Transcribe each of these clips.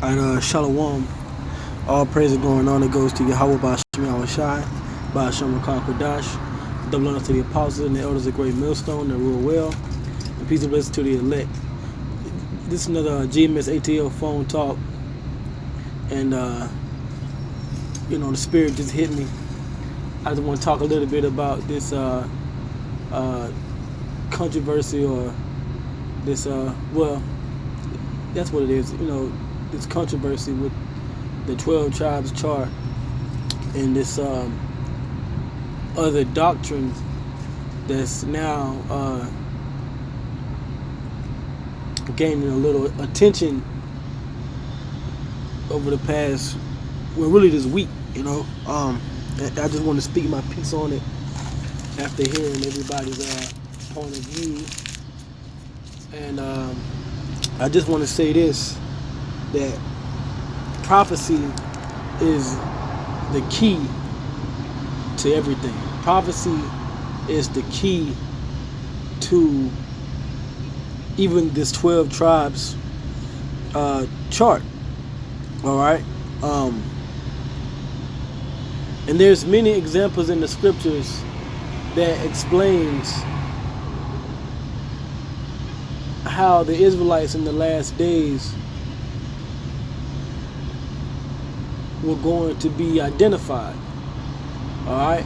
And Shalom. All praise and glory and honor goes to Yahweh by Hashem Yahweh Shai, by Hashem Rakah Kodash, double honor to the apostles and the elders of Great Millstone that rule well, and peace and blessings to the elect. This is another Gmsatl phone talk, and the spirit just hit me. I just want to talk a little bit about this controversy, or this that's what it is. This controversy with the 12 tribes chart and this other doctrine that's now gaining a little attention over the past, really this week. I just want to speak my piece on it after hearing everybody's point of view. And I just want to say this, that prophecy is the key to everything. Prophecy is the key to even this 12 tribes chart. All right. And there's many examples in the scriptures that explains how the Israelites in the last days were going to be identified. All right.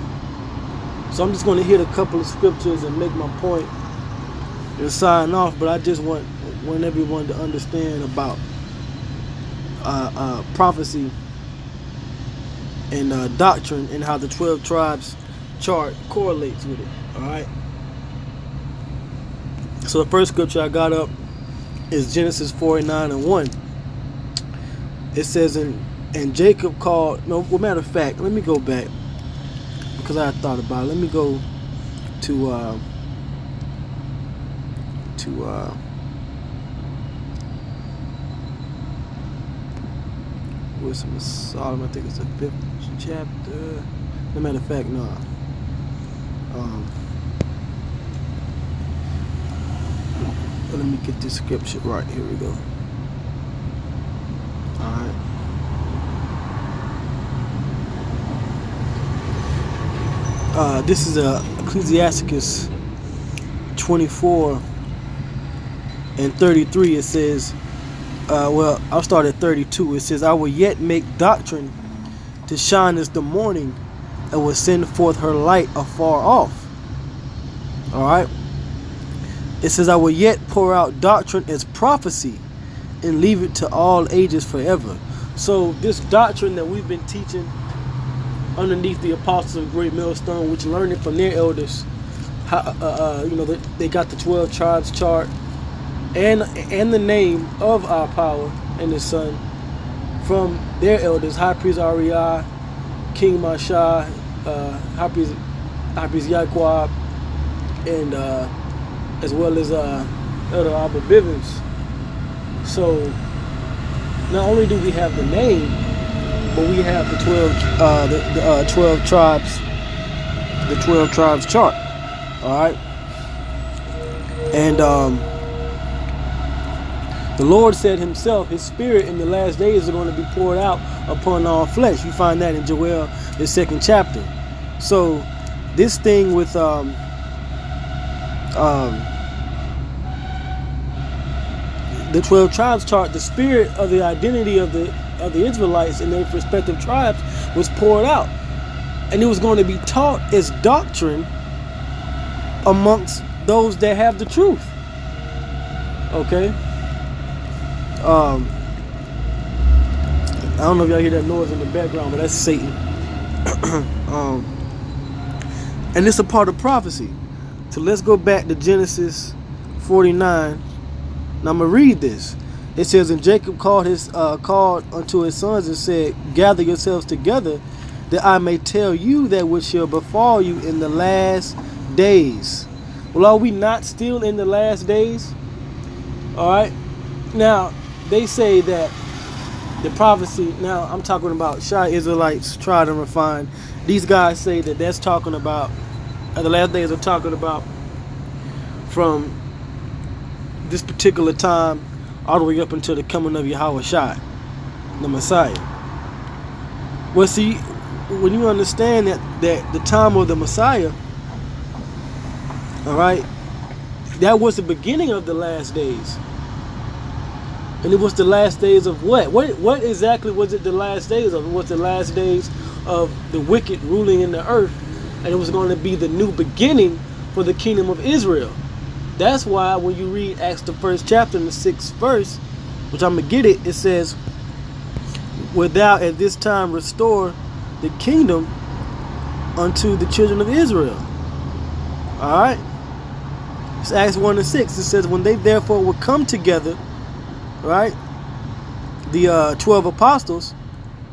So I'm just going to hit a couple of scriptures and make my point and sign off. But I just want everyone to understand about prophecy and doctrine, and how the 12 tribes chart correlates with it. All right. So the first scripture I got up is Genesis 49:1. It says, and Jacob called. No, well, matter of fact, let me go back because I thought about it. Let me go to Wisdom of Solomon. I think it's the 5th chapter. No, matter of fact, no. Let me get this scripture right. Here we go. All right. This is Ecclesiasticus 24:33. It says, I'll start at 32. It says, I will yet make doctrine to shine as the morning, and will send forth her light afar off. All right. It says, I will yet pour out doctrine as prophecy, and leave it to all ages forever. So this doctrine that we've been teaching underneath the apostles of Great Millstone, which learned it from their elders, they got the 12 tribes chart and the name of our power and his son from their elders, High Priest Ariah, King Mashah, High Priest Yaquab, and as well as Elder Abba Bivens. So not only do we have the name, but we have the 12 tribes, the 12 tribes chart. All right. And the Lord said himself, his spirit in the last days are going to be poured out upon all flesh. You find that in Joel, the 2nd chapter. So this thing with the 12 tribes chart, the spirit of the identity of the Israelites in their respective tribes was poured out, and it was going to be taught as doctrine amongst those that have the truth. Okay. I don't know if y'all hear that noise in the background, but that's Satan. And it's a part of prophecy. So let's go back to Genesis 49. Now I'm gonna read this. It says, and Jacob called unto his sons and said, gather yourselves together, that I may tell you that which shall befall you in the last days. Well, are we not still in the last days? All right. Now they say that the prophecy. Now I'm talking about Shai Israelites, tried and refined. These guys say that that's talking about the last days are talking about from this particular time all the way up until the coming of Yahweh Shai. the Messiah. Well, see, when you understand that the time of the Messiah, all right, that was the beginning of the last days. And it was the last days of what? What exactly was it the last days of? It was the last days of the wicked ruling in the earth. And it was going to be the new beginning for the kingdom of Israel. That's why when you read Acts the 1st chapter in the 6th verse, which I'm going to get it, it says, "Wilt thou at this time restore the kingdom unto the children of Israel?" Alright? It's Acts 1 and 6. It says, "When they therefore would come together," right, the 12 apostles,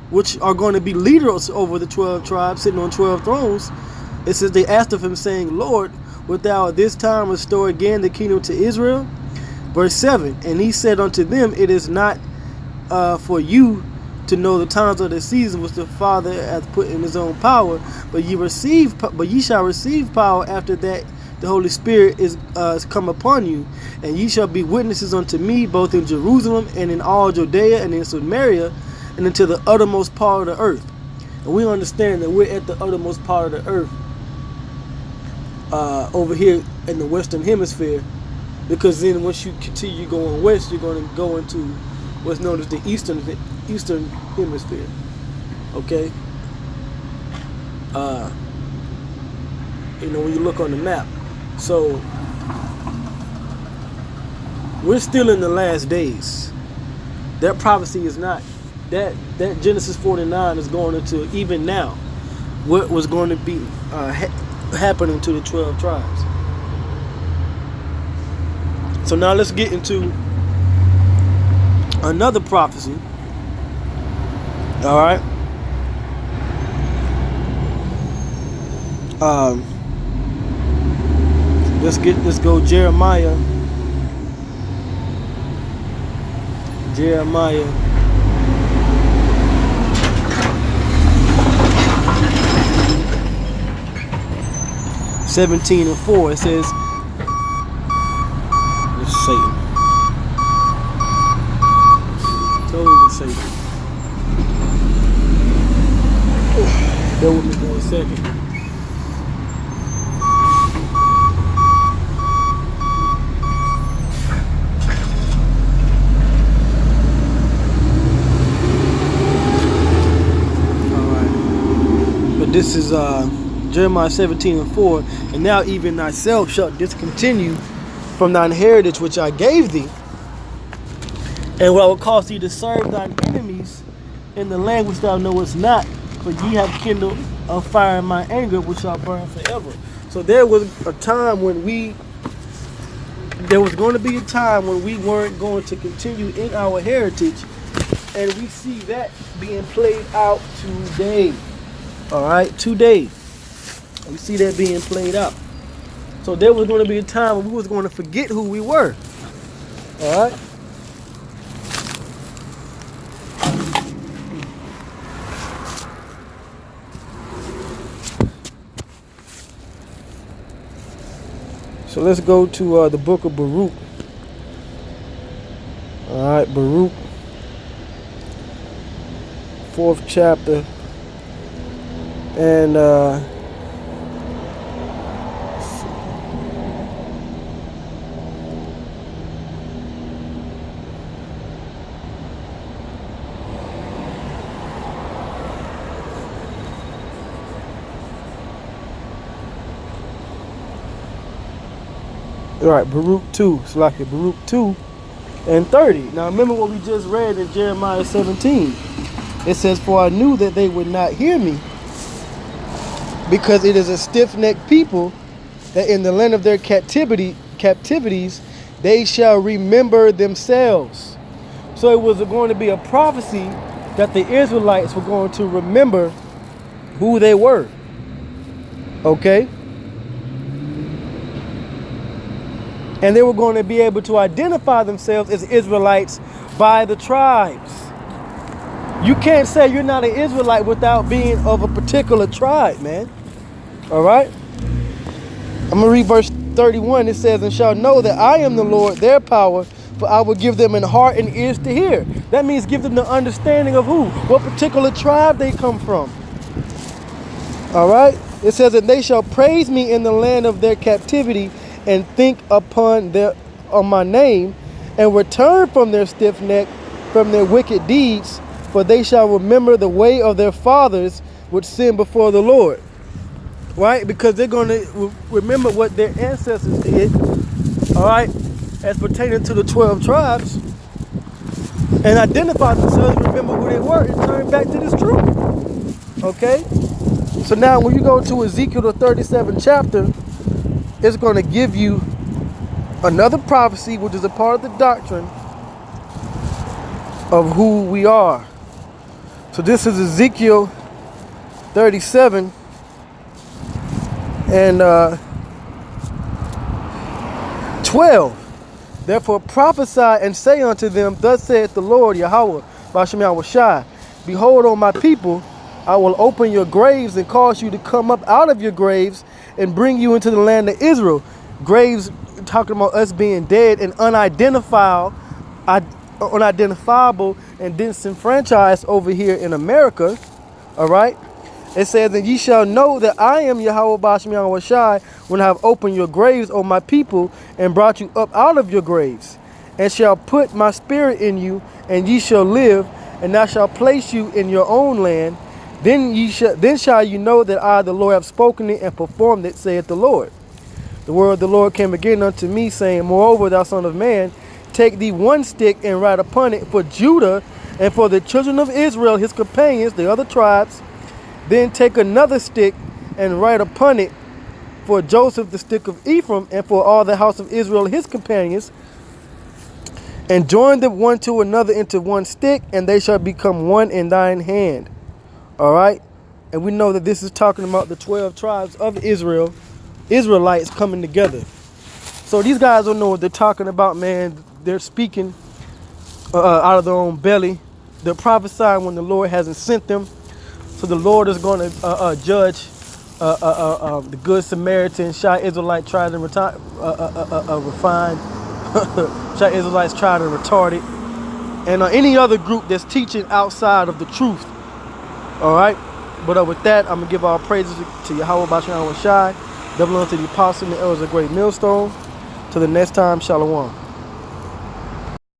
which are going to be leaders over the 12 tribes, sitting on 12 thrones, it says they asked of him, saying, "Lord, wilt thou at this time restore again the kingdom to Israel?" Verse 7, "And he said unto them, It is not for you to know the times of the season which the Father hath put in his own power, but ye shall receive power after that the Holy Spirit is come upon you, and ye shall be witnesses unto me both in Jerusalem and in all Judea and in Samaria and unto the uttermost part of the earth." And we understand that we're at the uttermost part of the earth over here in the Western Hemisphere, because then once you continue going west, you're going to go into what's known as the Eastern Hemisphere. Okay? When you look on the map. So we're still in the last days. That prophecy is not that Genesis 49 is going into even now what was going to be happening to the 12 tribes. So now let's get into another prophecy. All right. Let's go Jeremiah 17 and 4. It says, it's Satan. Totally Satan. Bear with me for a second. This is Jeremiah 17 and 4. "And now even thyself shalt discontinue from thine heritage which I gave thee, and what I will cause thee to serve thine enemies in the land which thou knowest not, for ye have kindled a fire in my anger which shall burn forever." So there was a time when there was going to be a time when we weren't going to continue in our heritage, and we see that being played out today. All right, today we see that being played out. So there was going to be a time when we was going to forget who we were. All right. So let's go to the book of Baruch. All right, Baruch, 4th chapter. And all right, Baruch 2. It's like a Baruch 2 and 30. Now remember what we just read in Jeremiah 17. It says, "For I knew that they would not hear me, because it is a stiff-necked people, that in the land of their captivities they shall remember themselves." So it was going to be a prophecy that the Israelites were going to remember who they were. Okay? And they were going to be able to identify themselves as Israelites by the tribes. You can't say you're not an Israelite without being of a particular tribe, man. All right? I'm going to read verse 31. It says, "And shall know that I am the Lord, their power, For I will give them an heart and ears to hear. That means give them the understanding of who? What particular tribe they come from. All right? It says that they shall praise me in the land of their captivity and think on my name and return from their stiff neck, from their wicked deeds, for they shall remember the way of their fathers which sinned before the Lord. Right? Because they're going to remember what their ancestors did. All right? As pertaining to the 12 tribes. And identify themselves, remember who they were, and turn back to this truth. Okay? So now when you go to Ezekiel the 37th chapter, it's going to give you another prophecy, which is a part of the doctrine of who we are. So this is Ezekiel 37 and 12. Therefore prophesy and say unto them, thus saith the Lord Yahweh, Bashem Yahweh Shai, behold, on my people, I will open your graves and cause you to come up out of your graves and bring you into the land of Israel. Graves, talking about us being dead and unidentifiable and disenfranchised over here in America. All right. It says, and ye shall know that I am Yahweh Bashem Yahweh Shai when I have opened your graves, O my people, and brought you up out of your graves, and shall put my spirit in you, and ye shall live, and I shall place you in your own land. Then shall you know that I, the Lord, have spoken it and performed it, saith the Lord. The word of the Lord came again unto me, saying, moreover, thou son of man, take thee one stick and write upon it for Judah and for the children of Israel, his companions, the other tribes. Then take another stick and write upon it for Joseph, the stick of Ephraim, and for all the house of Israel, his companions, and join them one to another into one stick, and they shall become one in thine hand. All right? And we know that this is talking about the 12 tribes of Israel, Israelites coming together. So these guys don't know what they're talking about, man. They're speaking out of their own belly. They're prophesying when the Lord hasn't sent them. So the Lord is going to judge the good Samaritan, shy Israelite tried and refined, shy Israelites tried and retarded, and any other group that's teaching outside of the truth. All right? But with that, I'm going to give all praises to Yahweh Bashem Yahweh Shai, double unto the apostle and the elders of great millstone. Till the next time, Shalom.